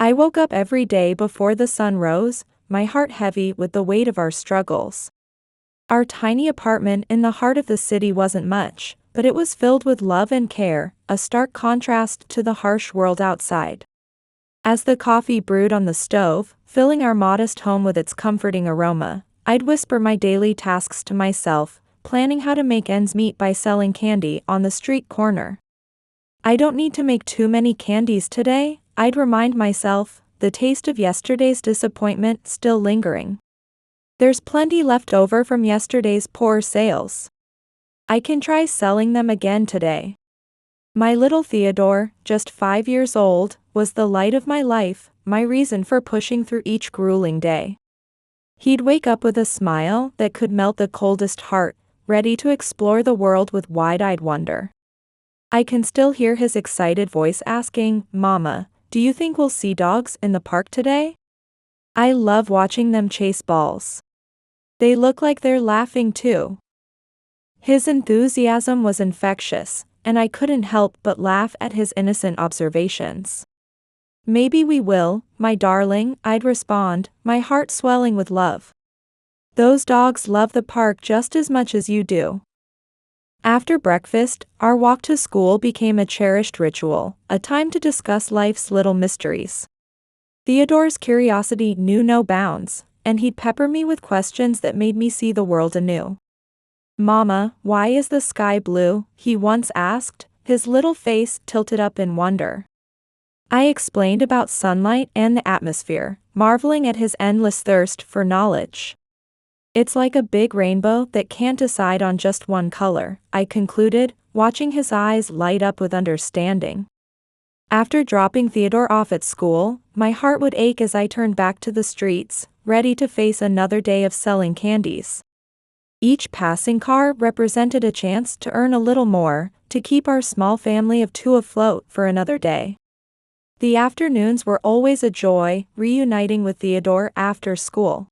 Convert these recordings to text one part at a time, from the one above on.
I woke up every day before the sun rose, my heart heavy with the weight of our struggles. Our tiny apartment in the heart of the city wasn't much, but it was filled with love and care, a stark contrast to the harsh world outside. As the coffee brewed on the stove, filling our modest home with its comforting aroma, I'd whisper my daily tasks to myself, planning how to make ends meet by selling candy on the street corner. I don't need to make too many candies today, I'd remind myself, the taste of yesterday's disappointment still lingering. There's plenty left over from yesterday's poor sales. I can try selling them again today. My little Theodore, just 5 years old, was the light of my life, my reason for pushing through each grueling day. He'd wake up with a smile that could melt the coldest heart, ready to explore the world with wide-eyed wonder. I can still hear his excited voice asking, "Mama, do you think we'll see dogs in the park today?" I love watching them chase balls. They look like they're laughing too. His enthusiasm was infectious, and I couldn't help but laugh at his innocent observations. "Maybe we will, my darling," I'd respond, my heart swelling with love. "Those dogs love the park just as much as you do." After breakfast, our walk to school became a cherished ritual, a time to discuss life's little mysteries. Theodore's curiosity knew no bounds, and he'd pepper me with questions that made me see the world anew. "Mama, why is the sky blue?" he once asked, his little face tilted up in wonder. I explained about sunlight and the atmosphere, marveling at his endless thirst for knowledge. "It's like a big rainbow that can't decide on just one color," I concluded, watching his eyes light up with understanding. After dropping Theodore off at school, my heart would ache as I turned back to the streets, ready to face another day of selling candies. Each passing car represented a chance to earn a little more, to keep our small family of two afloat for another day. The afternoons were always a joy, reuniting with Theodore after school.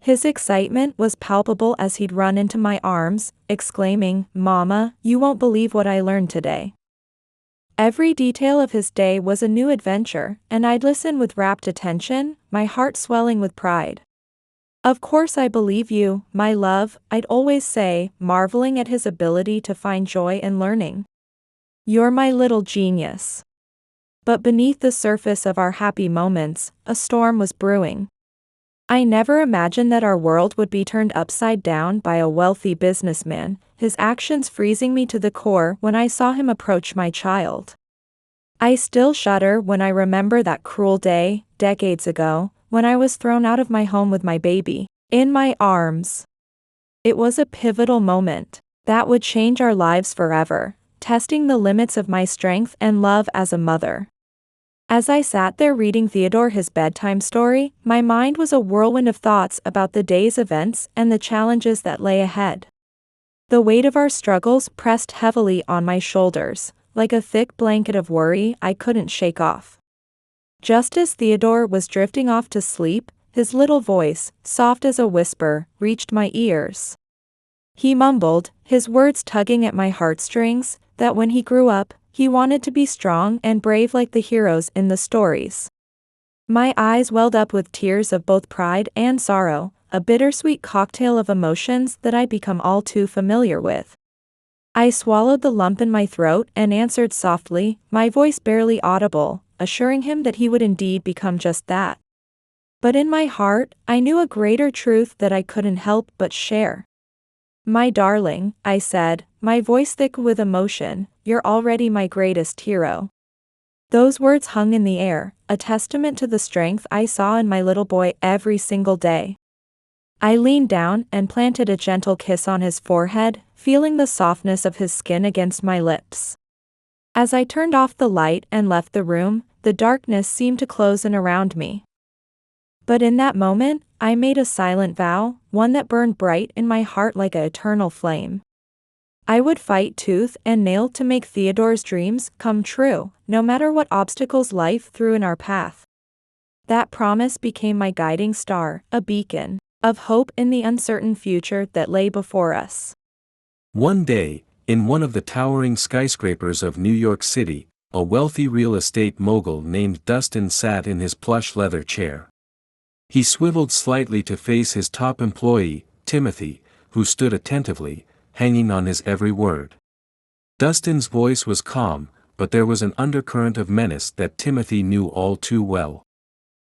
His excitement was palpable as he'd run into my arms, exclaiming, "Mama, you won't believe what I learned today." Every detail of his day was a new adventure, and I'd listen with rapt attention, my heart swelling with pride. "Of course I believe you, my love," I'd always say, marveling at his ability to find joy in learning. "You're my little genius." But beneath the surface of our happy moments, a storm was brewing. I never imagined that our world would be turned upside down by a wealthy businessman, his actions freezing me to the core when I saw him approach my child. I still shudder when I remember that cruel day, decades ago, when I was thrown out of my home with my baby in my arms. It was a pivotal moment that would change our lives forever, testing the limits of my strength and love as a mother. As I sat there reading Theodore his bedtime story, my mind was a whirlwind of thoughts about the day's events and the challenges that lay ahead. The weight of our struggles pressed heavily on my shoulders, like a thick blanket of worry I couldn't shake off. Just as Theodore was drifting off to sleep, his little voice, soft as a whisper, reached my ears. He mumbled, his words tugging at my heartstrings, that when he grew up, he wanted to be strong and brave like the heroes in the stories. My eyes welled up with tears of both pride and sorrow, a bittersweet cocktail of emotions that I'd become all too familiar with. I swallowed the lump in my throat and answered softly, my voice barely audible, assuring him that he would indeed become just that. But in my heart, I knew a greater truth that I couldn't help but share. "My darling," I said, my voice thick with emotion, "you're already my greatest hero." Those words hung in the air, a testament to the strength I saw in my little boy every single day. I leaned down and planted a gentle kiss on his forehead, feeling the softness of his skin against my lips. As I turned off the light and left the room, the darkness seemed to close in around me. But in that moment, I made a silent vow, one that burned bright in my heart like an eternal flame. I would fight tooth and nail to make Theodore's dreams come true, no matter what obstacles life threw in our path. That promise became my guiding star, a beacon of hope in the uncertain future that lay before us. One day, in one of the towering skyscrapers of New York City, a wealthy real estate mogul named Dustin sat in his plush leather chair. He swiveled slightly to face his top employee, Timothy, who stood attentively, hanging on his every word. Dustin's voice was calm, but there was an undercurrent of menace that Timothy knew all too well.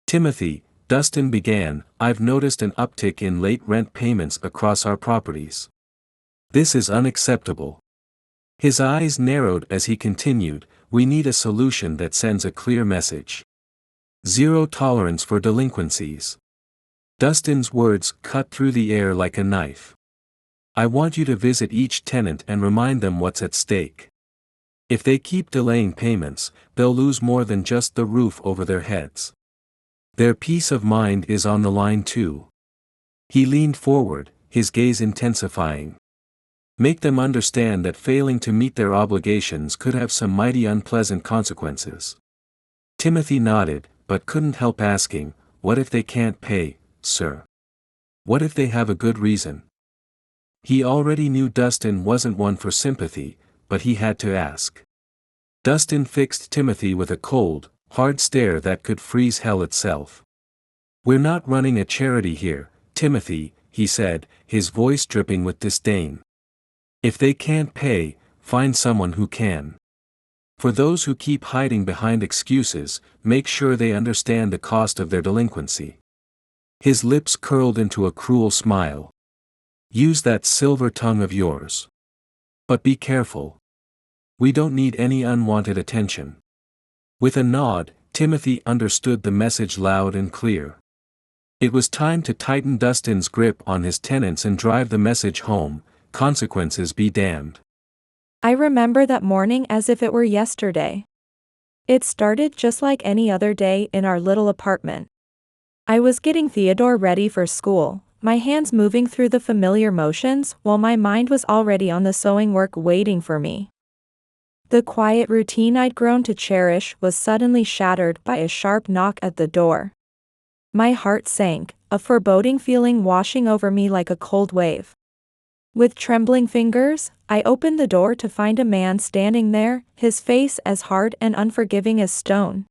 "Timothy," Dustin began, "I've noticed an uptick in late rent payments across our properties. This is unacceptable." His eyes narrowed as he continued, "We need a solution that sends a clear message. Zero tolerance for delinquencies." Dustin's words cut through the air like a knife. "I want you to visit each tenant and remind them what's at stake. If they keep delaying payments, they'll lose more than just the roof over their heads. Their peace of mind is on the line too." He leaned forward, his gaze intensifying. "Make them understand that failing to meet their obligations could have some mighty unpleasant consequences." Timothy nodded, but couldn't help asking, "What if they can't pay, sir? What if they have a good reason?" He already knew Dustin wasn't one for sympathy, but he had to ask. Dustin fixed Timothy with a cold, hard stare that could freeze hell itself. "We're not running a charity here, Timothy," he said, his voice dripping with disdain. "If they can't pay, find someone who can. For those who keep hiding behind excuses, make sure they understand the cost of their delinquency." His lips curled into a cruel smile. "Use that silver tongue of yours. But be careful. We don't need any unwanted attention." With a nod, Timothy understood the message loud and clear. It was time to tighten Dustin's grip on his tenants and drive the message home: consequences be damned. I remember that morning as if it were yesterday. It started just like any other day in our little apartment. I was getting Theodore ready for school, my hands moving through the familiar motions while my mind was already on the sewing work waiting for me. The quiet routine I'd grown to cherish was suddenly shattered by a sharp knock at the door. My heart sank, a foreboding feeling washing over me like a cold wave. With trembling fingers, I opened the door to find a man standing there, his face as hard and unforgiving as stone.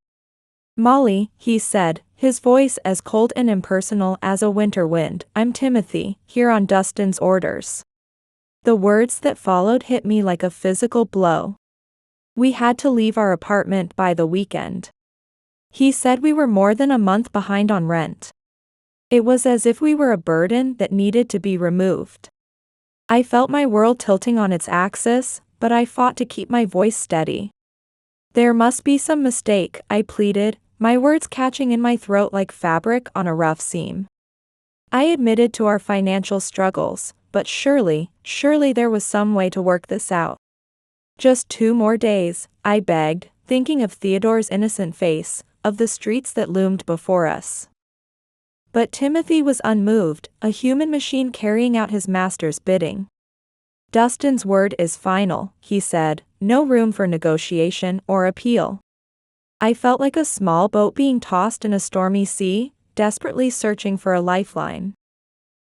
"Molly," he said, his voice as cold and impersonal as a winter wind, "I'm Timothy, here on Dustin's orders." The words that followed hit me like a physical blow. We had to leave our apartment by the weekend. He said we were more than a month behind on rent. It was as if we were a burden that needed to be removed. I felt my world tilting on its axis, but I fought to keep my voice steady. "There must be some mistake," I pleaded, my words catching in my throat like fabric on a rough seam. I admitted to our financial struggles, but surely there was some way to work this out. "Just 2 more days," I begged, thinking of Theodore's innocent face, of the streets that loomed before us. But Timothy was unmoved, a human machine carrying out his master's bidding. "Dustin's word is final," he said, "no room for negotiation or appeal." I felt like a small boat being tossed in a stormy sea, desperately searching for a lifeline.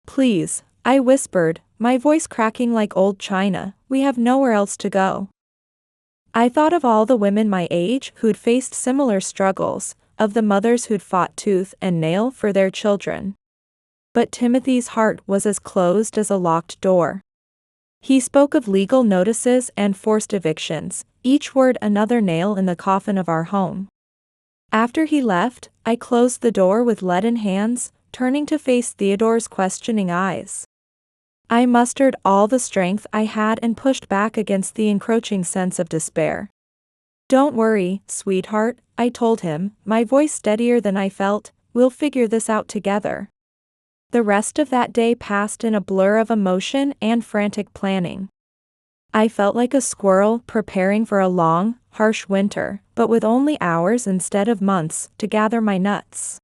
"Please," I whispered, my voice cracking like old china, "we have nowhere else to go." I thought of all the women my age who'd faced similar struggles, of the mothers who'd fought tooth and nail for their children. But Timothy's heart was as closed as a locked door. He spoke of legal notices and forced evictions, each word another nail in the coffin of our home. After he left, I closed the door with leaden hands, turning to face Theodore's questioning eyes. I mustered all the strength I had and pushed back against the encroaching sense of despair. "Don't worry, sweetheart," I told him, my voice steadier than I felt, "we'll figure this out together." The rest of that day passed in a blur of emotion and frantic planning. I felt like a squirrel preparing for a long, harsh winter, but with only hours instead of months to gather my nuts.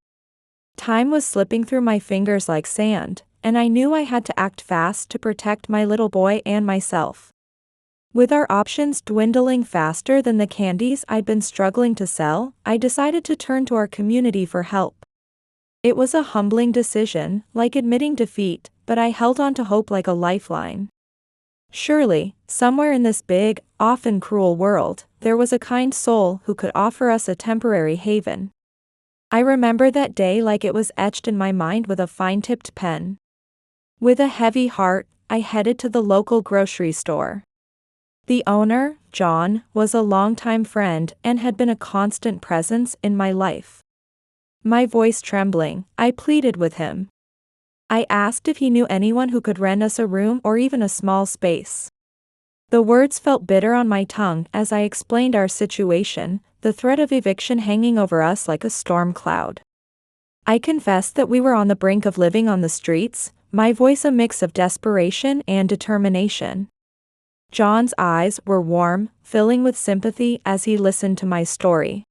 Time was slipping through my fingers like sand, and I knew I had to act fast to protect my little boy and myself. With our options dwindling faster than the candies I'd been struggling to sell, I decided to turn to our community for help. It was a humbling decision, like admitting defeat, but I held on to hope like a lifeline. Surely, somewhere in this big, often cruel world, there was a kind soul who could offer us a temporary haven. I remember that day like it was etched in my mind with a fine-tipped pen. With a heavy heart, I headed to the local grocery store. The owner, John, was a longtime friend and had been a constant presence in my life. My voice trembling, I pleaded with him. I asked if he knew anyone who could rent us a room or even a small space. The words felt bitter on my tongue as I explained our situation, the threat of eviction hanging over us like a storm cloud. I confessed that we were on the brink of living on the streets, my voice a mix of desperation and determination. John's eyes were warm, filling with sympathy as he listened to my story.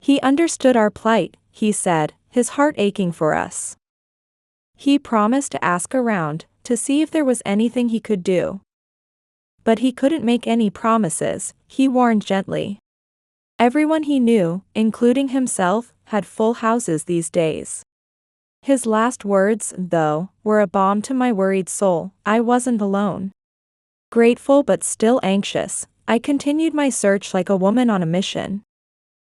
He understood our plight, he said, his heart aching for us. He promised to ask around, to see if there was anything he could do. But he couldn't make any promises, he warned gently. Everyone he knew, including himself, had full houses these days. His last words, though, were a balm to my worried soul. I wasn't alone. Grateful but still anxious, I continued my search like a woman on a mission.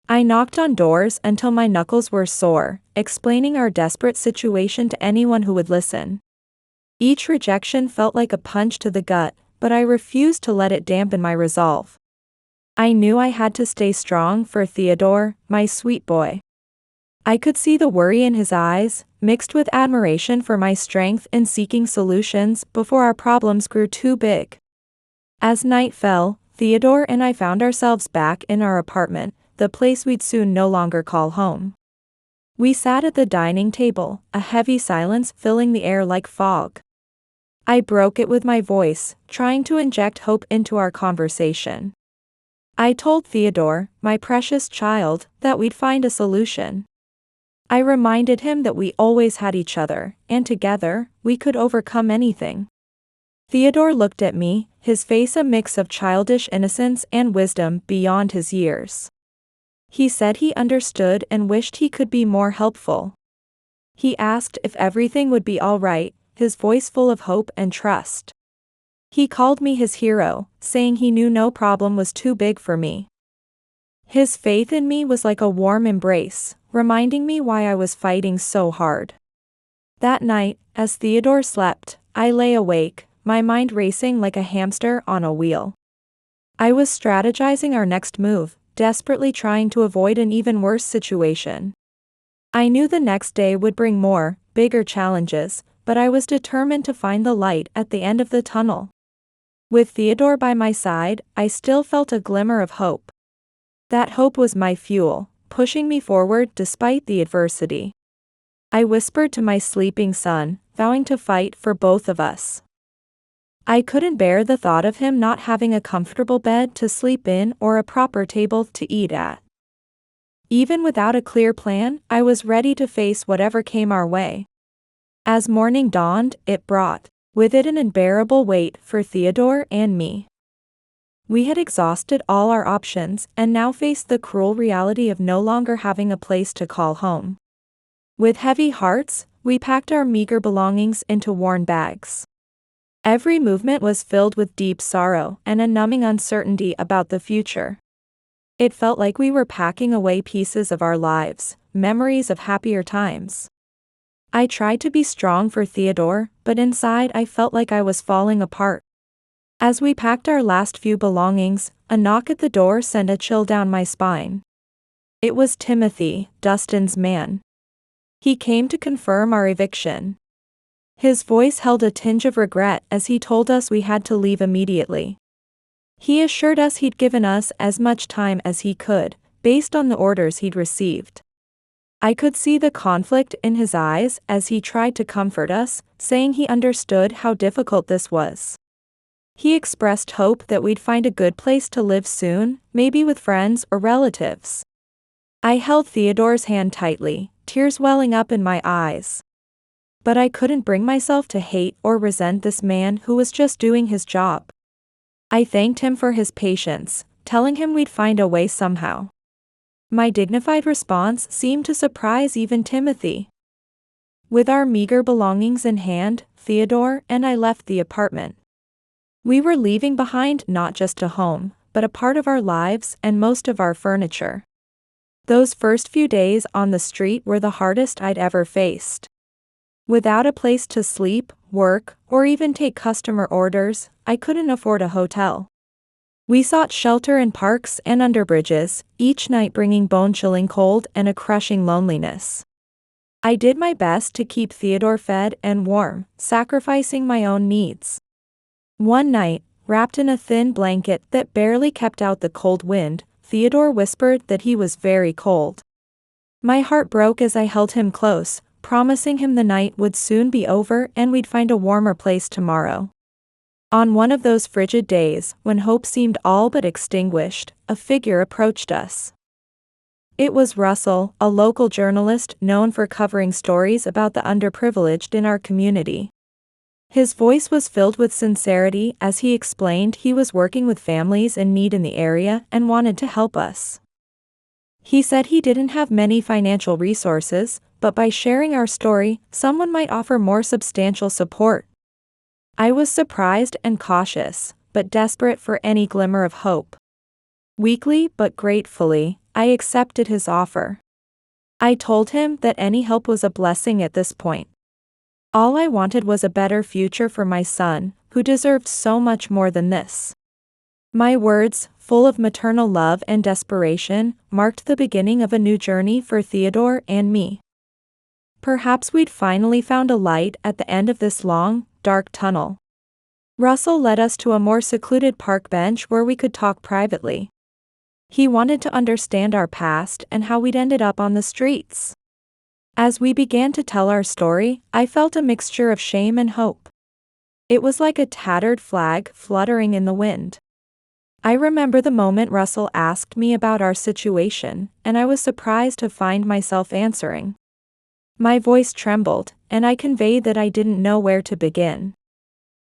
I knocked on doors until my knuckles were sore, explaining our desperate situation to anyone who would listen. Each rejection felt like a punch to the gut, but I refused to let it dampen my resolve. I knew I had to stay strong for Theodore, my sweet boy. I could see the worry in his eyes, mixed with admiration for my strength in seeking solutions before our problems grew too big. As night fell, Theodore and I found ourselves back in our apartment, the place we'd soon no longer call home. We sat at the dining table, a heavy silence filling the air like fog. I broke it with my voice, trying to inject hope into our conversation. I told Theodore, my precious child, that we'd find a solution. I reminded him that we always had each other, and together, we could overcome anything. Theodore looked at me, his face a mix of childish innocence and wisdom beyond his years. He said he understood and wished he could be more helpful. He asked if everything would be all right, his voice full of hope and trust. He called me his hero, saying he knew no problem was too big for me. His faith in me was like a warm embrace, reminding me why I was fighting so hard. That night, as Theodore slept, I lay awake, my mind racing like a hamster on a wheel. I was strategizing our next move, desperately trying to avoid an even worse situation. I knew the next day would bring more, bigger challenges, but I was determined to find the light at the end of the tunnel. With Theodore by my side, I still felt a glimmer of hope. That hope was my fuel, pushing me forward despite the adversity. I whispered to my sleeping son, vowing to fight for both of us. I couldn't bear the thought of him not having a comfortable bed to sleep in or a proper table to eat at. Even without a clear plan, I was ready to face whatever came our way. As morning dawned, it brought with it an unbearable weight for Theodore and me. We had exhausted all our options and now faced the cruel reality of no longer having a place to call home. With heavy hearts, we packed our meager belongings into worn bags. Every movement was filled with deep sorrow and a numbing uncertainty about the future. It felt like we were packing away pieces of our lives, memories of happier times. I tried to be strong for Theodore, but inside I felt like I was falling apart. As we packed our last few belongings, a knock at the door sent a chill down my spine. It was Timothy, Dustin's man. He came to confirm our eviction. His voice held a tinge of regret as he told us we had to leave immediately. He assured us he'd given us as much time as he could, based on the orders he'd received. I could see the conflict in his eyes as he tried to comfort us, saying he understood how difficult this was. He expressed hope that we'd find a good place to live soon, maybe with friends or relatives. I held Theodore's hand tightly, tears welling up in my eyes. But I couldn't bring myself to hate or resent this man who was just doing his job. I thanked him for his patience, telling him we'd find a way somehow. My dignified response seemed to surprise even Timothy. With our meager belongings in hand, Theodore and I left the apartment. We were leaving behind not just a home, but a part of our lives and most of our furniture. Those first few days on the street were the hardest I'd ever faced. Without a place to sleep, work, or even take customer orders, I couldn't afford a hotel. We sought shelter in parks and under bridges, each night bringing bone-chilling cold and a crushing loneliness. I did my best to keep Theodore fed and warm, sacrificing my own needs. One night, wrapped in a thin blanket that barely kept out the cold wind, Theodore whispered that he was very cold. My heart broke as I held him close, promising him the night would soon be over and we'd find a warmer place tomorrow. On one of those frigid days, when hope seemed all but extinguished, a figure approached us. It was Russell, a local journalist known for covering stories about the underprivileged in our community. His voice was filled with sincerity as he explained he was working with families in need in the area and wanted to help us. He said he didn't have many financial resources, but by sharing our story, someone might offer more substantial support. I was surprised and cautious, but desperate for any glimmer of hope. Weakly but gratefully, I accepted his offer. I told him that any help was a blessing at this point. All I wanted was a better future for my son, who deserved so much more than this. My words, full of maternal love and desperation, marked the beginning of a new journey for Theodore and me. Perhaps we'd finally found a light at the end of this long, dark tunnel. Russell led us to a more secluded park bench where we could talk privately. He wanted to understand our past and how we'd ended up on the streets. As we began to tell our story, I felt a mixture of shame and hope. It was like a tattered flag fluttering in the wind. I remember the moment Russell asked me about our situation, and I was surprised to find myself answering. My voice trembled, and I conveyed that I didn't know where to begin.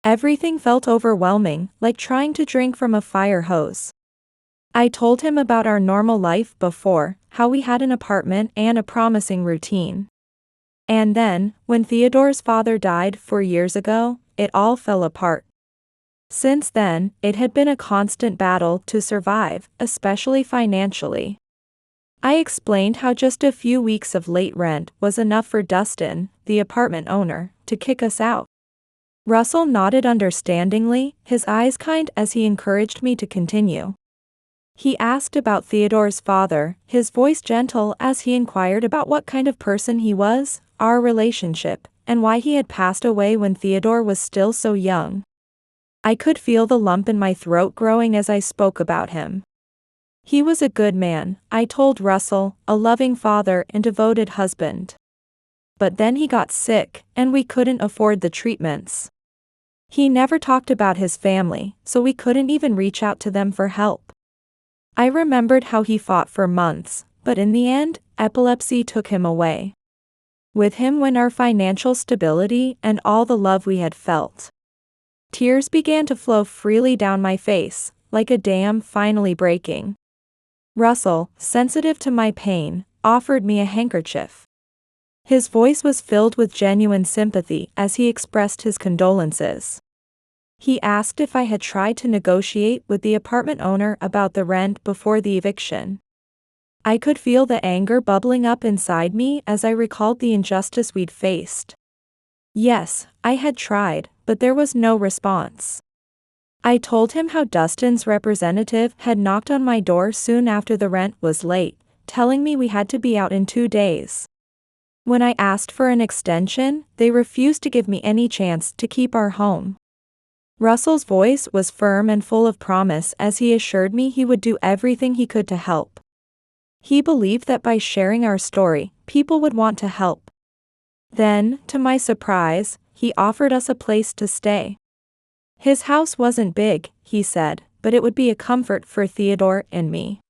Everything felt overwhelming, like trying to drink from a fire hose. I told him about our normal life before, how we had an apartment and a promising routine. And then, when Theodore's father died 4 years ago, it all fell apart. Since then, it had been a constant battle to survive, especially financially. I explained how just a few weeks of late rent was enough for Dustin, the apartment owner, to kick us out. Russell nodded understandingly, his eyes kind as he encouraged me to continue. He asked about Theodore's father, his voice gentle as he inquired about what kind of person he was, our relationship, and why he had passed away when Theodore was still so young. I could feel the lump in my throat growing as I spoke about him. He was a good man, I told Russell, a loving father and devoted husband. But then he got sick, and we couldn't afford the treatments. He never talked about his family, so we couldn't even reach out to them for help. I remembered how he fought for months, but in the end, epilepsy took him away. With him went our financial stability and all the love we had felt. Tears began to flow freely down my face, like a dam finally breaking. Russell, sensitive to my pain, offered me a handkerchief. His voice was filled with genuine sympathy as he expressed his condolences. He asked if I had tried to negotiate with the apartment owner about the rent before the eviction. I could feel the anger bubbling up inside me as I recalled the injustice we'd faced. Yes, I had tried, but there was no response. I told him how Dustin's representative had knocked on my door soon after the rent was late, telling me we had to be out in 2 days. When I asked for an extension, they refused to give me any chance to keep our home. Russell's voice was firm and full of promise as he assured me he would do everything he could to help. He believed that by sharing our story, people would want to help. Then, to my surprise, he offered us a place to stay. His house wasn't big, he said, but it would be a comfort for Theodore and me.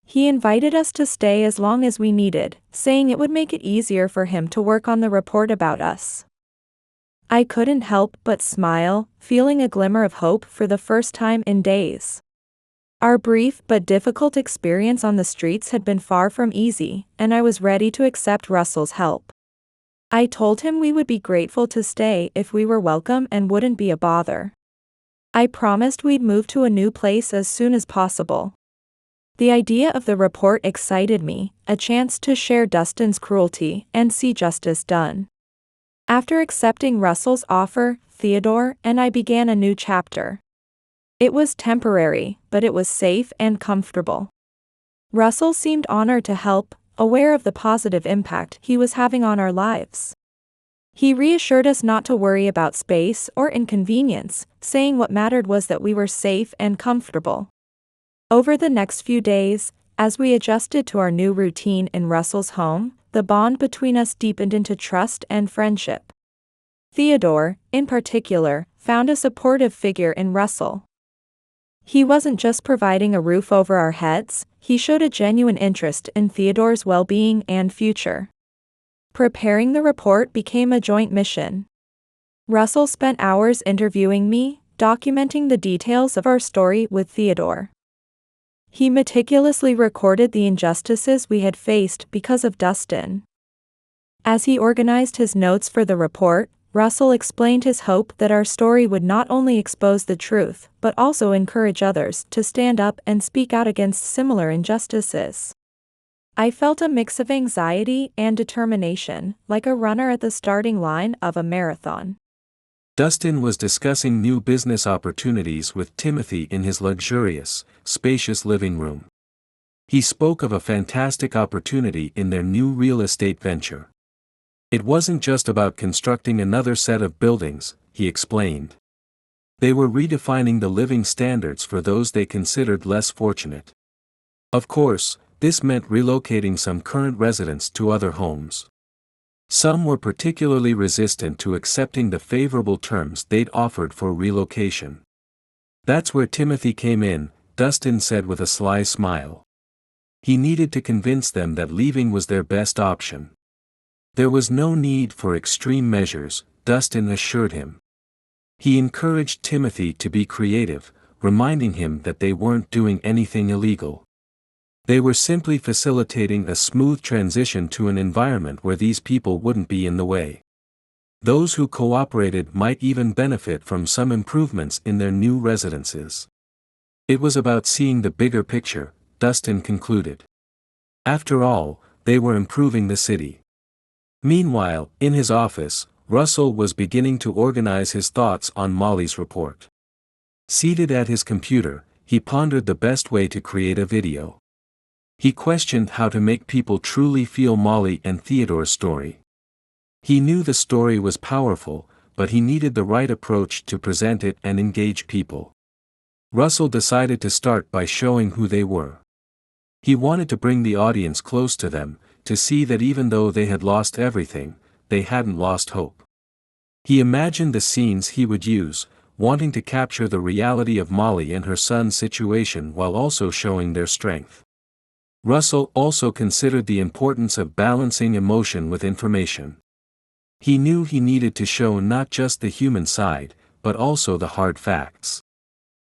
He invited us to stay as long as we needed, saying it would make it easier for him to work on the report about us. I couldn't help but smile, feeling a glimmer of hope for the first time in days. Our brief but difficult experience on the streets had been far from easy, and I was ready to accept Russell's help. I told him we would be grateful to stay if we were welcome and wouldn't be a bother. I promised we'd move to a new place as soon as possible. The idea of the report excited me, a chance to share Dustin's cruelty and see justice done. After accepting Russell's offer, Theodore and I began a new chapter. It was temporary, but it was safe and comfortable. Russell seemed honored to help, aware of the positive impact he was having on our lives. He reassured us not to worry about space or inconvenience, saying what mattered was that we were safe and comfortable. Over the next few days, as we adjusted to our new routine in Russell's home, the bond between us deepened into trust and friendship. Theodore, in particular, found a supportive figure in Russell. He wasn't just providing a roof over our heads, he showed a genuine interest in Theodore's well-being and future. Preparing the report became a joint mission. Russell spent hours interviewing me, documenting the details of our story with Theodore. He meticulously recorded the injustices we had faced because of Dustin. As he organized his notes for the report, Russell explained his hope that our story would not only expose the truth, but also encourage others to stand up and speak out against similar injustices. I felt a mix of anxiety and determination, like a runner at the starting line of a marathon. Dustin was discussing new business opportunities with Timothy in his luxurious, spacious living room. He spoke of a fantastic opportunity in their new real estate venture. It wasn't just about constructing another set of buildings, he explained. They were redefining the living standards for those they considered less fortunate. Of course, this meant relocating some current residents to other homes. Some were particularly resistant to accepting the favorable terms they'd offered for relocation. That's where Timothy came in, Dustin said with a sly smile. He needed to convince them that leaving was their best option. There was no need for extreme measures, Dustin assured him. He encouraged Timothy to be creative, reminding him that they weren't doing anything illegal. They were simply facilitating a smooth transition to an environment where these people wouldn't be in the way. Those who cooperated might even benefit from some improvements in their new residences. It was about seeing the bigger picture, Dustin concluded. After all, they were improving the city. Meanwhile, in his office, Russell was beginning to organize his thoughts on Molly's report. Seated at his computer, he pondered the best way to create a video. He questioned how to make people truly feel Molly and Theodore's story. He knew the story was powerful, but he needed the right approach to present it and engage people. Russell decided to start by showing who they were. He wanted to bring the audience close to them, to see that even though they had lost everything, they hadn't lost hope. He imagined the scenes he would use, wanting to capture the reality of Molly and her son's situation while also showing their strength. Russell also considered the importance of balancing emotion with information. He knew he needed to show not just the human side, but also the hard facts.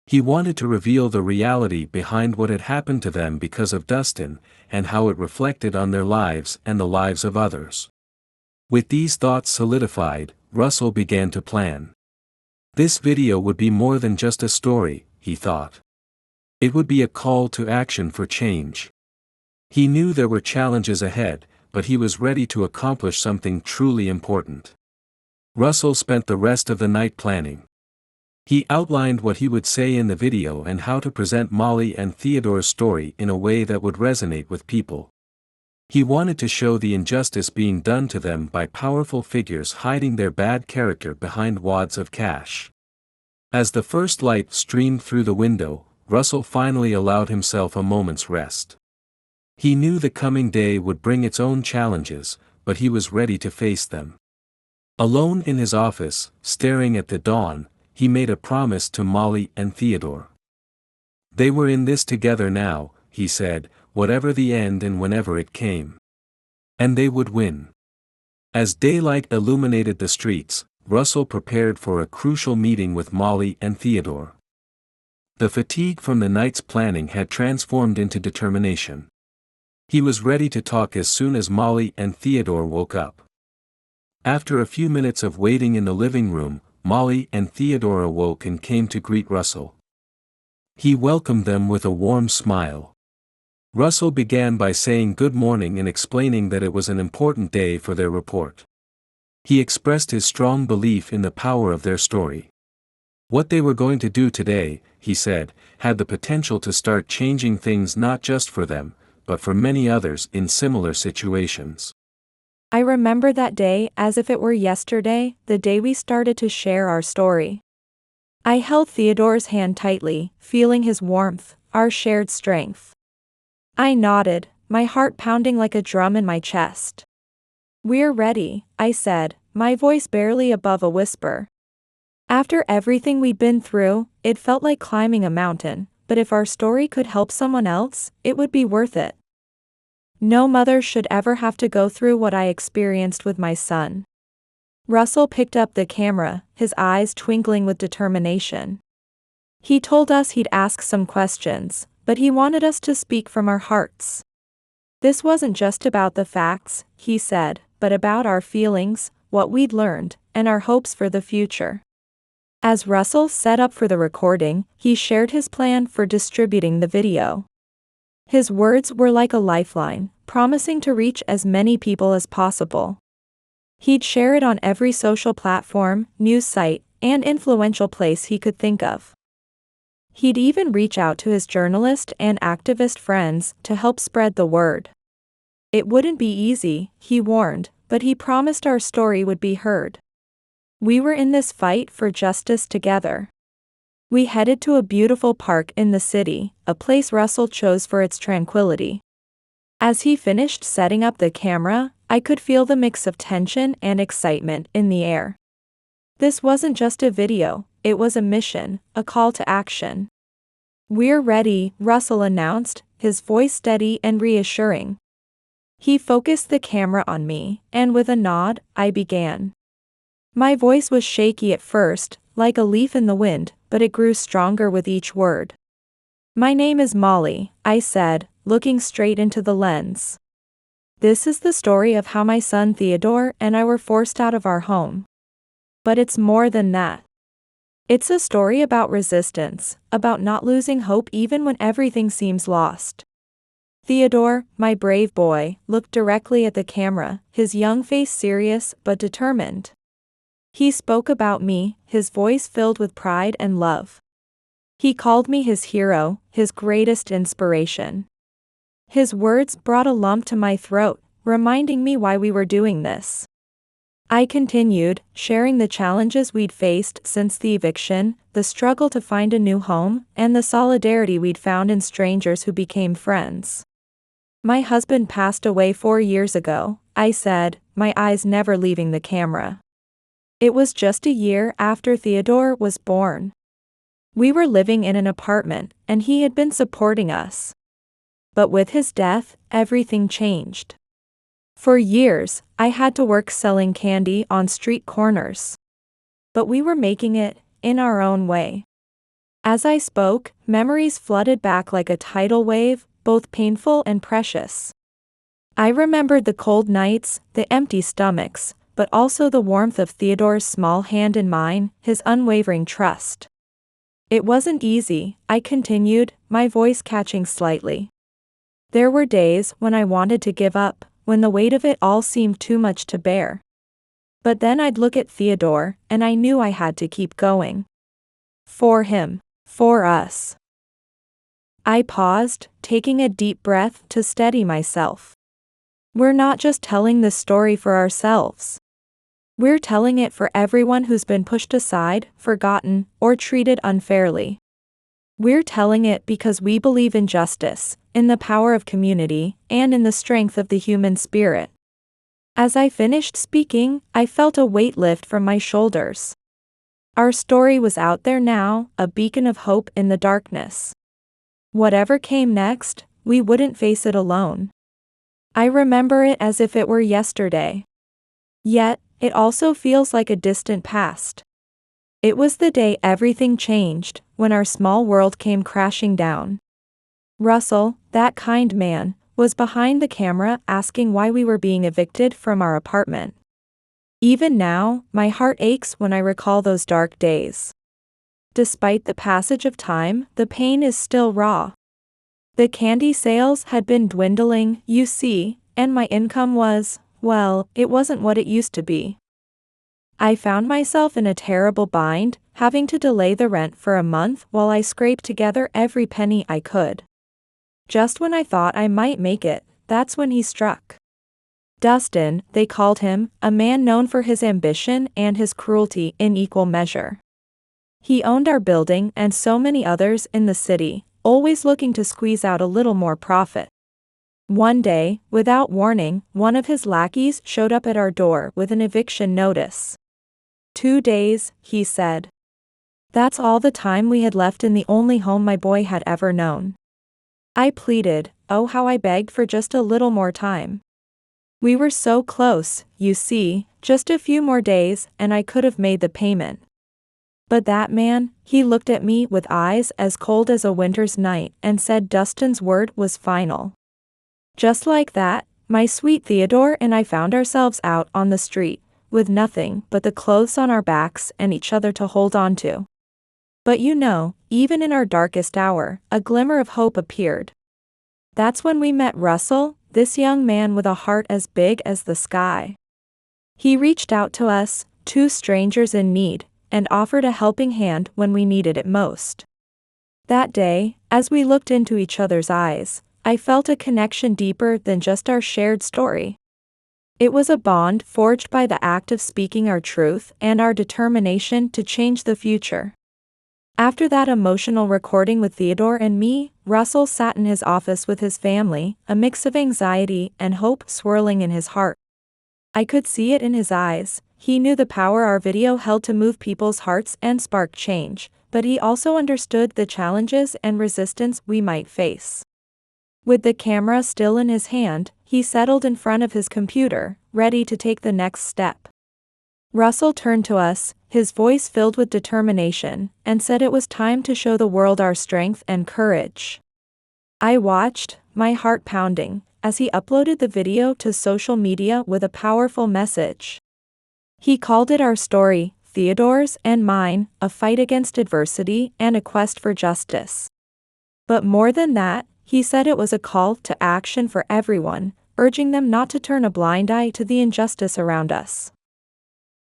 He wanted to reveal the reality behind what had happened to them because of Dustin, and how it reflected on their lives and the lives of others. With these thoughts solidified, Russell began to plan. This video would be more than just a story, he thought. It would be a call to action for change. He knew there were challenges ahead, but he was ready to accomplish something truly important. Russell spent the rest of the night planning. He outlined what he would say in the video and how to present Molly and Theodore's story in a way that would resonate with people. He wanted to show the injustice being done to them by powerful figures hiding their bad character behind wads of cash. As the first light streamed through the window, Russell finally allowed himself a moment's rest. He knew the coming day would bring its own challenges, but he was ready to face them. Alone in his office, staring at the dawn, he made a promise to Molly and Theodore. They were in this together now, he said, whatever the end and whenever it came. And they would win. As daylight illuminated the streets, Russell prepared for a crucial meeting with Molly and Theodore. The fatigue from the night's planning had transformed into determination. He was ready to talk as soon as Molly and Theodore woke up. After a few minutes of waiting in the living room, Molly and Theodore awoke and came to greet Russell. He welcomed them with a warm smile. Russell began by saying good morning and explaining that it was an important day for their report. He expressed his strong belief in the power of their story. What they were going to do today, he said, had the potential to start changing things not just for them, but for many others in similar situations. I remember that day as if it were yesterday, the day we started to share our story. I held Theodore's hand tightly, feeling his warmth, our shared strength. I nodded, my heart pounding like a drum in my chest. "We're ready," I said, my voice barely above a whisper. After everything we'd been through, it felt like climbing a mountain, but if our story could help someone else, it would be worth it. No mother should ever have to go through what I experienced with my son. Russell picked up the camera, his eyes twinkling with determination. He told us he'd ask some questions, but he wanted us to speak from our hearts. This wasn't just about the facts, he said, but about our feelings, what we'd learned, and our hopes for the future. As Russell set up for the recording, he shared his plan for distributing the video. His words were like a lifeline, promising to reach as many people as possible. He'd share it on every social platform, news site, and influential place he could think of. He'd even reach out to his journalist and activist friends to help spread the word. It wouldn't be easy, he warned, but he promised our story would be heard. We were in this fight for justice together. We headed to a beautiful park in the city, a place Russell chose for its tranquility. As he finished setting up the camera, I could feel the mix of tension and excitement in the air. This wasn't just a video, it was a mission, a call to action. "We're ready," Russell announced, his voice steady and reassuring. He focused the camera on me, and with a nod, I began. My voice was shaky at first, like a leaf in the wind, but it grew stronger with each word. "My name is Molly," I said, looking straight into the lens. "This is the story of how my son Theodore and I were forced out of our home. But it's more than that. It's a story about resistance, about not losing hope even when everything seems lost." Theodore, my brave boy, looked directly at the camera, his young face serious but determined. He spoke about me, his voice filled with pride and love. He called me his hero, his greatest inspiration. His words brought a lump to my throat, reminding me why we were doing this. I continued, sharing the challenges we'd faced since the eviction, the struggle to find a new home, and the solidarity we'd found in strangers who became friends. "My husband passed away 4 years ago," I said, my eyes never leaving the camera. It was just a year after Theodore was born. We were living in an apartment, and he had been supporting us. But with his death, everything changed. For years, I had to work selling candy on street corners. But we were making it, in our own way. As I spoke, memories flooded back like a tidal wave, both painful and precious. I remembered the cold nights, the empty stomachs, but also the warmth of Theodore's small hand in mine, his unwavering trust. "It wasn't easy," I continued, my voice catching slightly. "There were days when I wanted to give up, when the weight of it all seemed too much to bear. But then I'd look at Theodore, and I knew I had to keep going. For him. For us." I paused, taking a deep breath to steady myself. We're not just telling this story for ourselves. We're telling it for everyone who's been pushed aside, forgotten, or treated unfairly. We're telling it because we believe in justice, in the power of community, and in the strength of the human spirit. As I finished speaking, I felt a weight lift from my shoulders. Our story was out there now, a beacon of hope in the darkness. Whatever came next, we wouldn't face it alone. I remember it as if it were yesterday. Yet, it also feels like a distant past. It was the day everything changed, when our small world came crashing down. Russell, that kind man, was behind the camera asking why we were being evicted from our apartment. Even now, my heart aches when I recall those dark days. Despite the passage of time, the pain is still raw. The candy sales had been dwindling, you see, and my income was, well, it wasn't what it used to be. I found myself in a terrible bind, having to delay the rent for a month while I scraped together every penny I could. Just when I thought I might make it, that's when he struck. Dustin, they called him, a man known for his ambition and his cruelty in equal measure. He owned our building and so many others in the city, always looking to squeeze out a little more profit. One day, without warning, one of his lackeys showed up at our door with an eviction notice. 2 days, he said. That's all the time we had left in the only home my boy had ever known. I pleaded, oh how I begged for just a little more time. We were so close, you see, just a few more days and I could have made the payment. But that man, he looked at me with eyes as cold as a winter's night and said Dustin's word was final. Just like that, my sweet Theodore and I found ourselves out on the street, with nothing but the clothes on our backs and each other to hold on to. But you know, even in our darkest hour, a glimmer of hope appeared. That's when we met Russell, this young man with a heart as big as the sky. He reached out to us, two strangers in need, and offered a helping hand when we needed it most. That day, as we looked into each other's eyes, I felt a connection deeper than just our shared story. It was a bond forged by the act of speaking our truth and our determination to change the future. After that emotional recording with Theodore and me, Russell sat in his office with his family, a mix of anxiety and hope swirling in his heart. I could see it in his eyes. He knew the power our video held to move people's hearts and spark change, but he also understood the challenges and resistance we might face. With the camera still in his hand, he settled in front of his computer, ready to take the next step. Russell turned to us, his voice filled with determination, and said it was time to show the world our strength and courage. I watched, my heart pounding, as he uploaded the video to social media with a powerful message. He called it our story, Theodore's and mine, a fight against adversity and a quest for justice. But more than that, he said it was a call to action for everyone, urging them not to turn a blind eye to the injustice around us.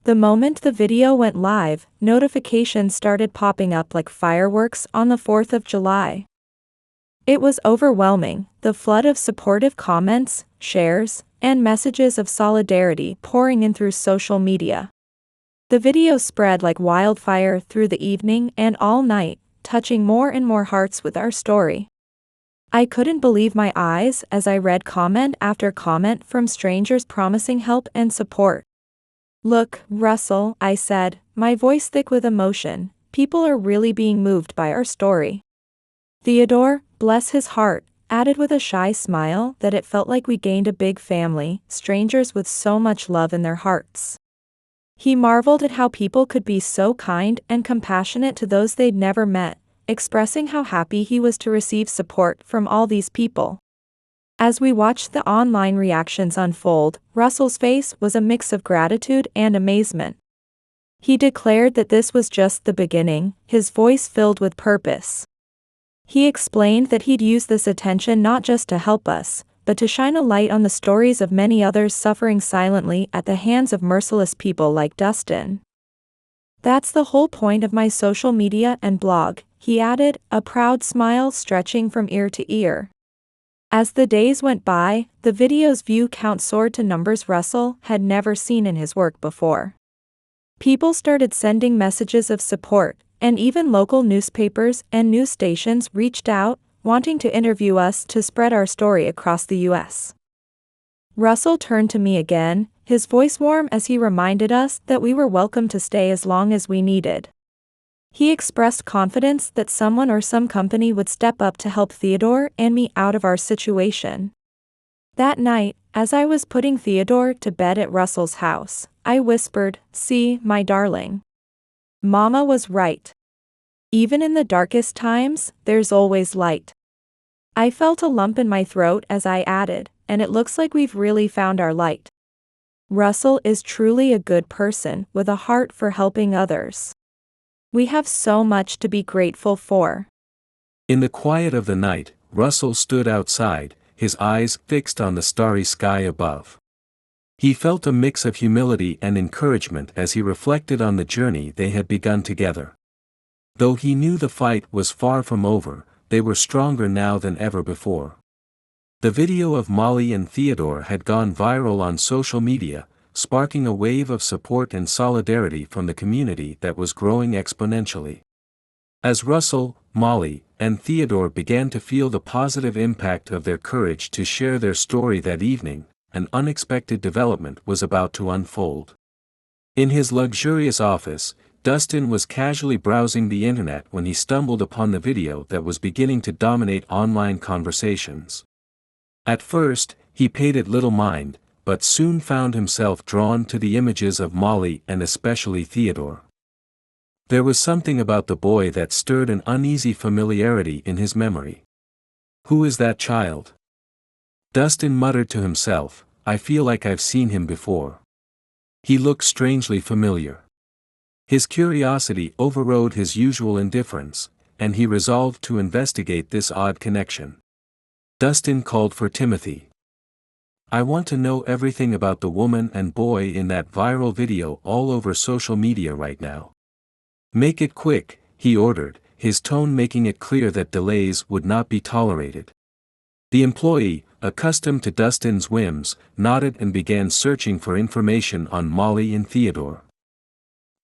The moment the video went live, notifications started popping up like fireworks on the 4th of July. It was overwhelming, the flood of supportive comments, shares, and messages of solidarity pouring in through social media. The video spread like wildfire through the evening and all night, touching more and more hearts with our story. I couldn't believe my eyes as I read comment after comment from strangers promising help and support. Look, Russell, I said, my voice thick with emotion, people are really being moved by our story. Theodore, bless his heart, added with a shy smile that it felt like we gained a big family, strangers with so much love in their hearts. He marveled at how people could be so kind and compassionate to those they'd never met, expressing how happy he was to receive support from all these people. As we watched the online reactions unfold, Russell's face was a mix of gratitude and amazement. He declared that this was just the beginning, his voice filled with purpose. He explained that he'd use this attention not just to help us, but to shine a light on the stories of many others suffering silently at the hands of merciless people like Dustin. That's the whole point of my social media and blog, he added, a proud smile stretching from ear to ear. As the days went by, the video's view count soared to numbers Russell had never seen in his work before. People started sending messages of support, and even local newspapers and news stations reached out, wanting to interview us to spread our story across the U.S. Russell turned to me again, his voice warm as he reminded us that we were welcome to stay as long as we needed. He expressed confidence that someone or some company would step up to help Theodore and me out of our situation. That night, as I was putting Theodore to bed at Russell's house, I whispered, "See, my darling. Mama was right. Even in the darkest times, there's always light." I felt a lump in my throat as I added, "And it looks like we've really found our light." Russell is truly a good person with a heart for helping others. We have so much to be grateful for. In the quiet of the night, Russell stood outside, his eyes fixed on the starry sky above. He felt a mix of humility and encouragement as he reflected on the journey they had begun together. Though he knew the fight was far from over, they were stronger now than ever before. The video of Molly and Theodore had gone viral on social media, sparking a wave of support and solidarity from the community that was growing exponentially. As Russell, Molly, and Theodore began to feel the positive impact of their courage to share their story that evening, an unexpected development was about to unfold. In his luxurious office, Dustin was casually browsing the internet when he stumbled upon the video that was beginning to dominate online conversations. At first, he paid it little mind, but soon found himself drawn to the images of Molly and especially Theodore. There was something about the boy that stirred an uneasy familiarity in his memory. "Who is that child?" Dustin muttered to himself, "I feel like I've seen him before." He looked strangely familiar. His curiosity overrode his usual indifference, and he resolved to investigate this odd connection. Dustin called for Timothy. "I want to know everything about the woman and boy in that viral video all over social media right now. Make it quick," he ordered, his tone making it clear that delays would not be tolerated. The employee, accustomed to Dustin's whims, nodded and began searching for information on Molly and Theodore.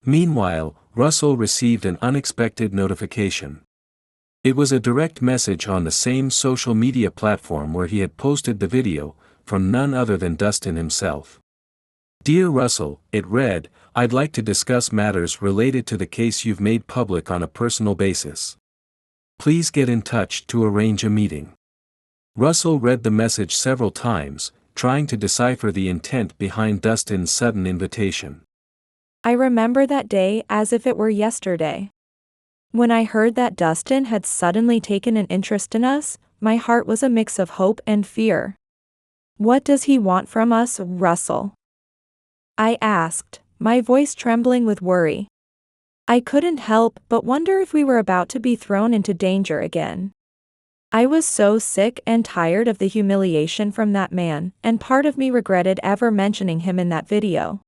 Meanwhile, Russell received an unexpected notification. It was a direct message on the same social media platform where he had posted the video, from none other than Dustin himself. "Dear Russell," it read, "I'd like to discuss matters related to the case you've made public on a personal basis. Please get in touch to arrange a meeting." Russell read the message several times, trying to decipher the intent behind Dustin's sudden invitation. I remember that day as if it were yesterday. When I heard that Dustin had suddenly taken an interest in us, my heart was a mix of hope and fear. "What does he want from us, Russell?" I asked, my voice trembling with worry. I couldn't help but wonder if we were about to be thrown into danger again. I was so sick and tired of the humiliation from that man, and part of me regretted ever mentioning him in that video.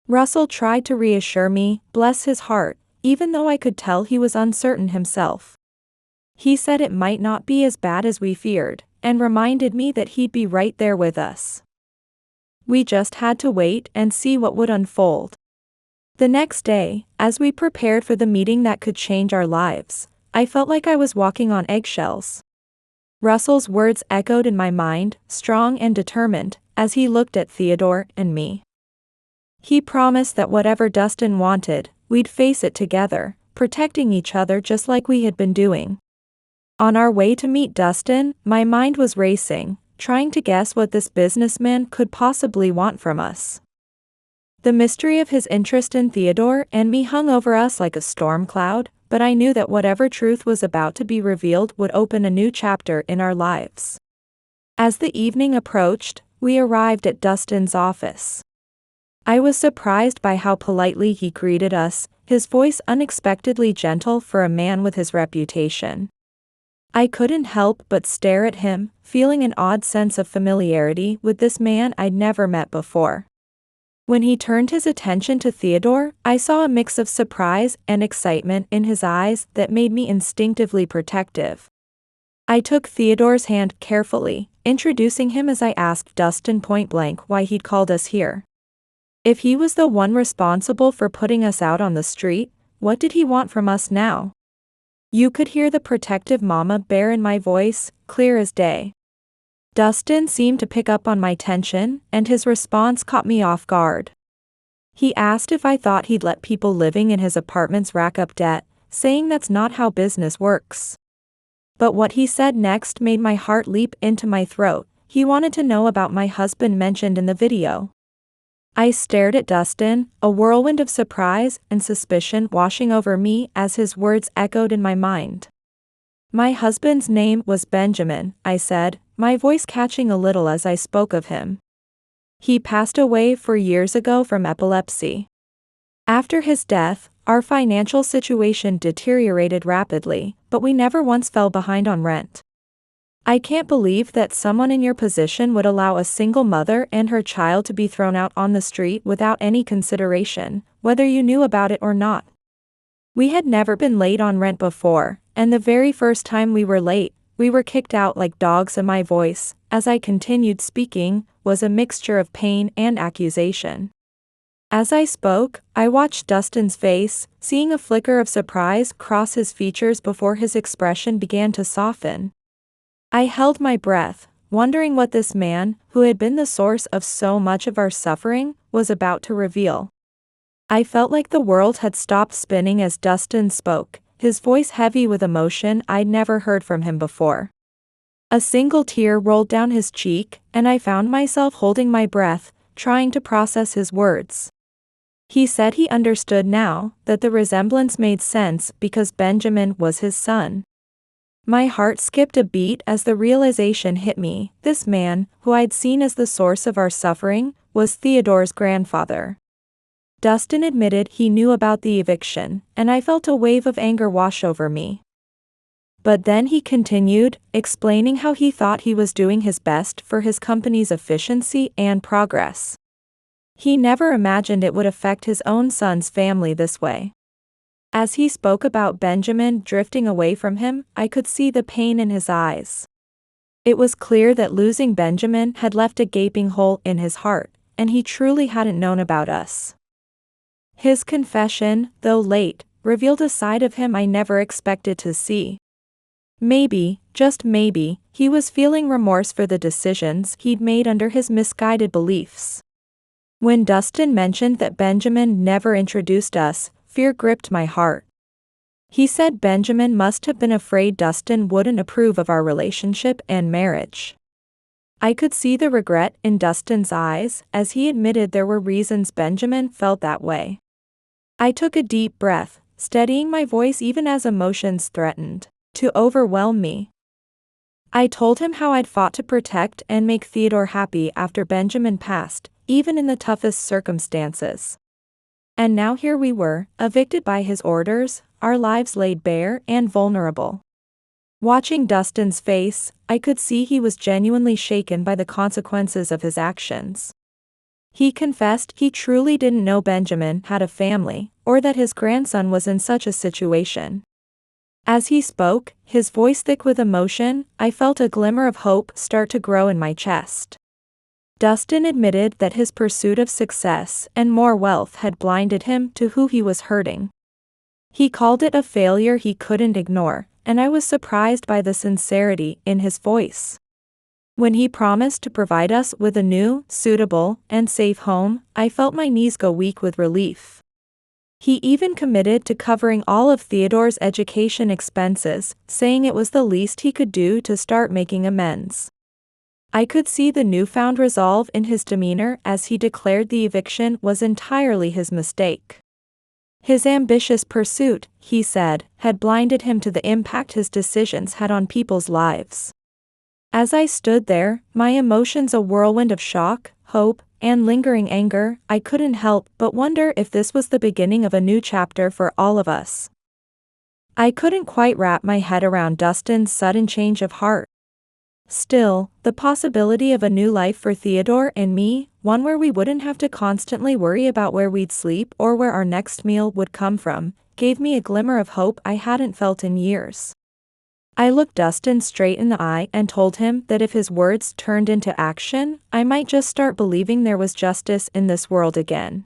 Russell tried to reassure me, bless his heart, even though I could tell he was uncertain himself. He said it might not be as bad as we feared, and reminded me that he'd be right there with us. We just had to wait and see what would unfold. The next day, as we prepared for the meeting that could change our lives, I felt like I was walking on eggshells. Russell's words echoed in my mind, strong and determined, as he looked at Theodore and me. He promised that whatever Dustin wanted, we'd face it together, protecting each other just like we had been doing. On our way to meet Dustin, my mind was racing, trying to guess what this businessman could possibly want from us. The mystery of his interest in Theodore and me hung over us like a storm cloud, but I knew that whatever truth was about to be revealed would open a new chapter in our lives. As the evening approached, we arrived at Dustin's office. I was surprised by how politely he greeted us, his voice unexpectedly gentle for a man with his reputation. I couldn't help but stare at him, feeling an odd sense of familiarity with this man I'd never met before. When he turned his attention to Theodore, I saw a mix of surprise and excitement in his eyes that made me instinctively protective. I took Theodore's hand carefully, introducing him as I asked Dustin point-blank why he'd called us here. If he was the one responsible for putting us out on the street, what did he want from us now? You could hear the protective mama bear in my voice, clear as day. Dustin seemed to pick up on my tension, and his response caught me off guard. He asked if I thought he'd let people living in his apartments rack up debt, saying that's not how business works. But what he said next made my heart leap into my throat. He wanted to know about my husband mentioned in the video. I stared at Dustin, a whirlwind of surprise and suspicion washing over me as his words echoed in my mind. My husband's name was Benjamin, I said, my voice catching a little as I spoke of him. He passed away 4 years ago from epilepsy. After his death, our financial situation deteriorated rapidly, but we never once fell behind on rent. I can't believe that someone in your position would allow a single mother and her child to be thrown out on the street without any consideration, whether you knew about it or not. We had never been late on rent before, and the very first time we were late, we were kicked out like dogs, and my voice, as I continued speaking, was a mixture of pain and accusation. As I spoke, I watched Dustin's face, seeing a flicker of surprise cross his features before his expression began to soften. I held my breath, wondering what this man, who had been the source of so much of our suffering, was about to reveal. I felt like the world had stopped spinning as Dustin spoke, his voice heavy with emotion I'd never heard from him before. A single tear rolled down his cheek, and I found myself holding my breath, trying to process his words. He said he understood now, that the resemblance made sense because Benjamin was his son. My heart skipped a beat as the realization hit me. This man, who I'd seen as the source of our suffering, was Theodore's grandfather. Dustin admitted he knew about the eviction, and I felt a wave of anger wash over me. But then he continued, explaining how he thought he was doing his best for his company's efficiency and progress. He never imagined it would affect his own son's family this way. As he spoke about Benjamin drifting away from him, I could see the pain in his eyes. It was clear that losing Benjamin had left a gaping hole in his heart, and he truly hadn't known about us. His confession, though late, revealed a side of him I never expected to see. Maybe, just maybe, he was feeling remorse for the decisions he'd made under his misguided beliefs. When Dustin mentioned that Benjamin never introduced us, fear gripped my heart. He said Benjamin must have been afraid Dustin wouldn't approve of our relationship and marriage. I could see the regret in Dustin's eyes as he admitted there were reasons Benjamin felt that way. I took a deep breath, steadying my voice even as emotions threatened to overwhelm me. I told him how I'd fought to protect and make Theodore happy after Benjamin passed, even in the toughest circumstances. And now here we were, evicted by his orders, our lives laid bare and vulnerable. Watching Dustin's face, I could see he was genuinely shaken by the consequences of his actions. He confessed he truly didn't know Benjamin had a family, or that his grandson was in such a situation. As he spoke, his voice thick with emotion, I felt a glimmer of hope start to grow in my chest. Dustin admitted that his pursuit of success and more wealth had blinded him to who he was hurting. He called it a failure he couldn't ignore, and I was surprised by the sincerity in his voice. When he promised to provide us with a new, suitable, and safe home, I felt my knees go weak with relief. He even committed to covering all of Theodore's education expenses, saying it was the least he could do to start making amends. I could see the newfound resolve in his demeanor as he declared the eviction was entirely his mistake. His ambitious pursuit, he said, had blinded him to the impact his decisions had on people's lives. As I stood there, my emotions a whirlwind of shock, hope, and lingering anger, I couldn't help but wonder if this was the beginning of a new chapter for all of us. I couldn't quite wrap my head around Dustin's sudden change of heart. Still, the possibility of a new life for Theodore and me, one where we wouldn't have to constantly worry about where we'd sleep or where our next meal would come from, gave me a glimmer of hope I hadn't felt in years. I looked Dustin straight in the eye and told him that if his words turned into action, I might just start believing there was justice in this world again.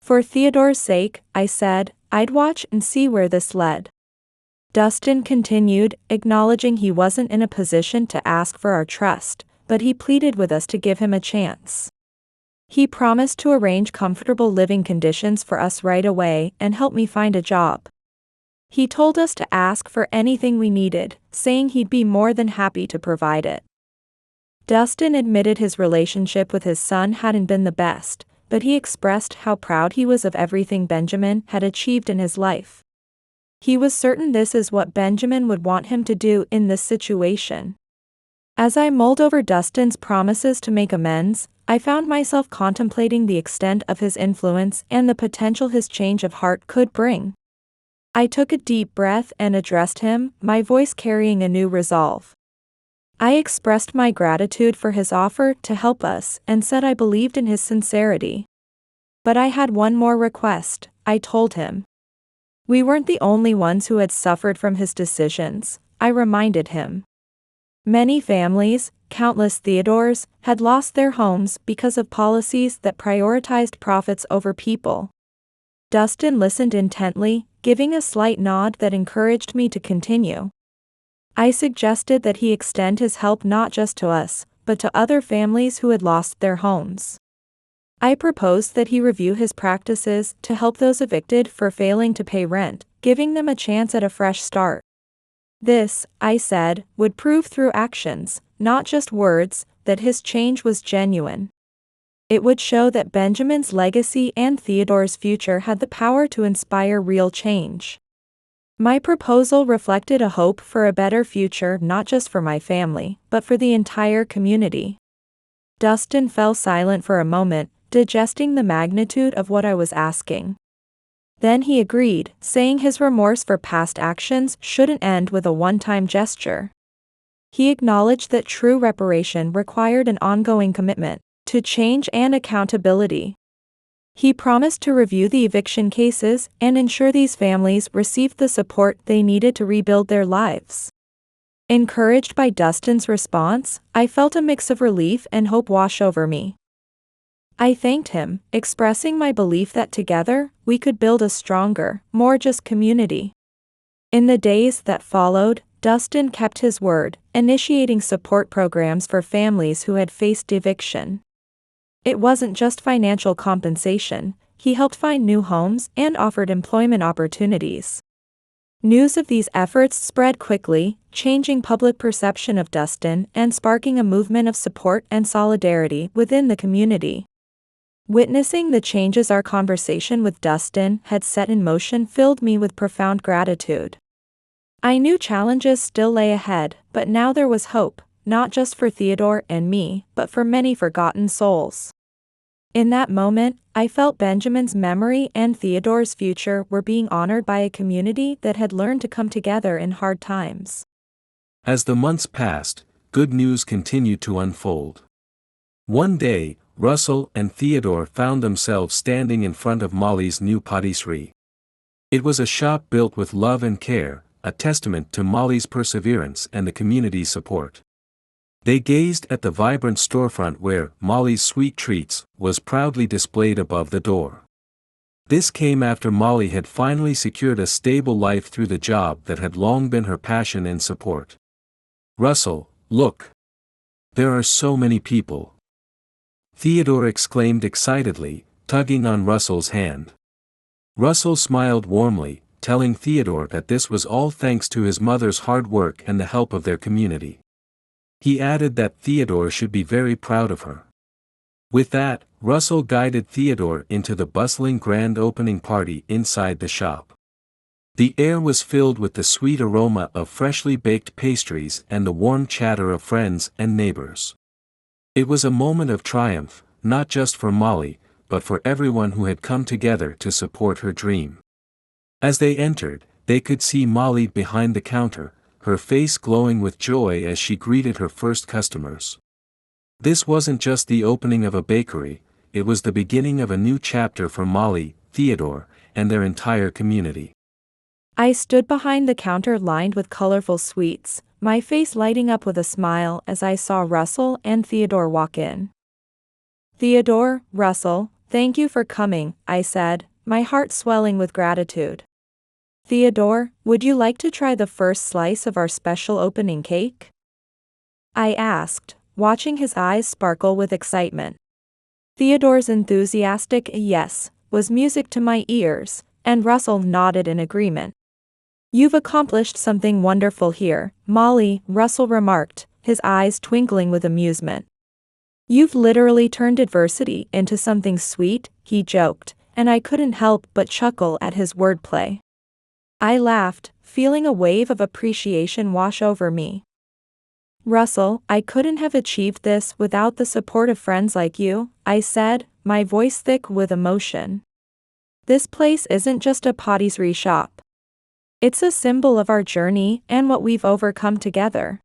For Theodore's sake, I said, I'd watch and see where this led. Dustin continued, acknowledging he wasn't in a position to ask for our trust, but he pleaded with us to give him a chance. He promised to arrange comfortable living conditions for us right away and help me find a job. He told us to ask for anything we needed, saying he'd be more than happy to provide it. Dustin admitted his relationship with his son hadn't been the best, but he expressed how proud he was of everything Benjamin had achieved in his life. He was certain this is what Benjamin would want him to do in this situation. As I mulled over Dustin's promises to make amends, I found myself contemplating the extent of his influence and the potential his change of heart could bring. I took a deep breath and addressed him, my voice carrying a new resolve. I expressed my gratitude for his offer to help us and said I believed in his sincerity. But I had one more request, I told him. We weren't the only ones who had suffered from his decisions, I reminded him. Many families, countless Theodores, had lost their homes because of policies that prioritized profits over people. Dustin listened intently, giving a slight nod that encouraged me to continue. I suggested that he extend his help not just to us, but to other families who had lost their homes. I proposed that he review his practices to help those evicted for failing to pay rent, giving them a chance at a fresh start. This, I said, would prove through actions, not just words, that his change was genuine. It would show that Benjamin's legacy and Theodore's future had the power to inspire real change. My proposal reflected a hope for a better future not just for my family, but for the entire community. Dustin fell silent for a moment, digesting the magnitude of what I was asking. Then he agreed, saying his remorse for past actions shouldn't end with a one-time gesture. He acknowledged that true reparation required an ongoing commitment to change and accountability. He promised to review the eviction cases and ensure these families received the support they needed to rebuild their lives. Encouraged by Dustin's response, I felt a mix of relief and hope wash over me. I thanked him, expressing my belief that together, we could build a stronger, more just community. In the days that followed, Dustin kept his word, initiating support programs for families who had faced eviction. It wasn't just financial compensation, he helped find new homes and offered employment opportunities. News of these efforts spread quickly, changing public perception of Dustin and sparking a movement of support and solidarity within the community. Witnessing the changes our conversation with Dustin had set in motion filled me with profound gratitude. I knew challenges still lay ahead, but now there was hope, not just for Theodore and me, but for many forgotten souls. In that moment, I felt Benjamin's memory and Theodore's future were being honored by a community that had learned to come together in hard times. As the months passed, good news continued to unfold. One day, Russell and Theodore found themselves standing in front of Molly's new patisserie. It was a shop built with love and care, a testament to Molly's perseverance and the community's support. They gazed at the vibrant storefront where Molly's Sweet Treats was proudly displayed above the door. This came after Molly had finally secured a stable life through the job that had long been her passion and support. "Russell, look! There are so many people!" Theodore exclaimed excitedly, tugging on Russell's hand. Russell smiled warmly, telling Theodore that this was all thanks to his mother's hard work and the help of their community. He added that Theodore should be very proud of her. With that, Russell guided Theodore into the bustling grand opening party inside the shop. The air was filled with the sweet aroma of freshly baked pastries and the warm chatter of friends and neighbors. It was a moment of triumph, not just for Molly, but for everyone who had come together to support her dream. As they entered, they could see Molly behind the counter, her face glowing with joy as she greeted her first customers. This wasn't just the opening of a bakery, it was the beginning of a new chapter for Molly, Theodore, and their entire community. I stood behind the counter lined with colorful sweets, my face lighting up with a smile as I saw Russell and Theodore walk in. "Theodore, Russell, thank you for coming," I said, my heart swelling with gratitude. "Theodore, would you like to try the first slice of our special opening cake?" I asked, watching his eyes sparkle with excitement. Theodore's enthusiastic yes was music to my ears, and Russell nodded in agreement. "You've accomplished something wonderful here, Molly," Russell remarked, his eyes twinkling with amusement. "You've literally turned adversity into something sweet," he joked, and I couldn't help but chuckle at his wordplay. I laughed, feeling a wave of appreciation wash over me. Russell, I couldn't have achieved this without the support of friends like you, I said, my voice thick with emotion. This place isn't just a patisserie shop. It's a symbol of our journey and what we've overcome together.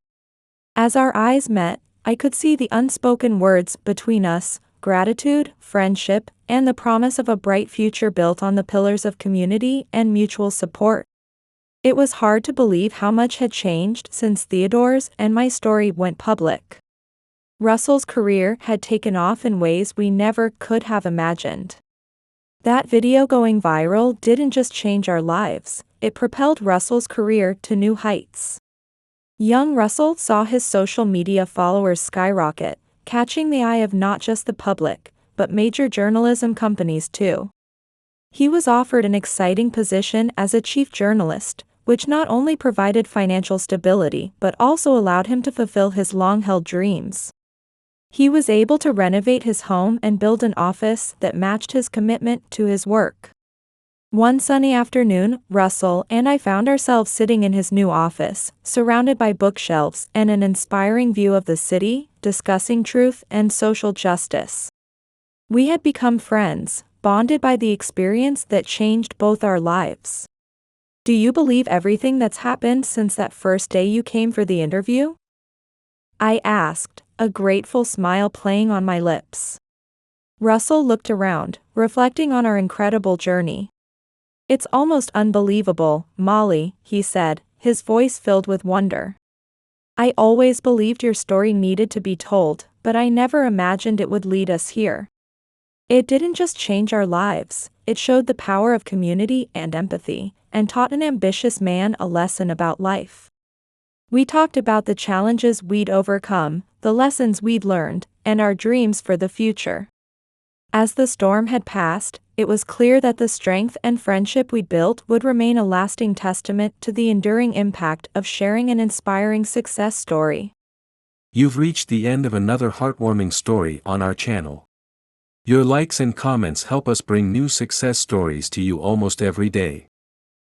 As our eyes met, I could see the unspoken words between us: gratitude, friendship, and the promise of a bright future built on the pillars of community and mutual support. It was hard to believe how much had changed since Theodore's and my story went public. Russell's career had taken off in ways we never could have imagined. That video going viral didn't just change our lives, it propelled Russell's career to new heights. Young Russell saw his social media followers skyrocket, catching the eye of not just the public, but major journalism companies too. He was offered an exciting position as a chief journalist, which not only provided financial stability but also allowed him to fulfill his long-held dreams. He was able to renovate his home and build an office that matched his commitment to his work. One sunny afternoon, Russell and I found ourselves sitting in his new office, surrounded by bookshelves and an inspiring view of the city, discussing truth and social justice. We had become friends, bonded by the experience that changed both our lives. Do you believe everything that's happened since that first day you came for the interview? I asked, a grateful smile playing on my lips. Russell looked around, reflecting on our incredible journey. It's almost unbelievable, Molly, he said, his voice filled with wonder. I always believed your story needed to be told, but I never imagined it would lead us here. It didn't just change our lives, it showed the power of community and empathy, and taught an ambitious man a lesson about life. We talked about the challenges we'd overcome, the lessons we'd learned, and our dreams for the future. As the storm had passed, it was clear that the strength and friendship we'd built would remain a lasting testament to the enduring impact of sharing an inspiring success story. You've reached the end of another heartwarming story on our channel. Your likes and comments help us bring new success stories to you almost every day.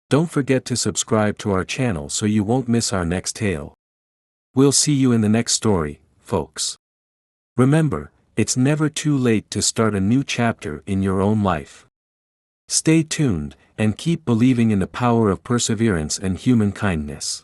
Don't forget to subscribe to our channel so you won't miss our next tale. We'll see you in the next story, folks. Remember, it's never too late to start a new chapter in your own life. Stay tuned, and keep believing in the power of perseverance and human kindness.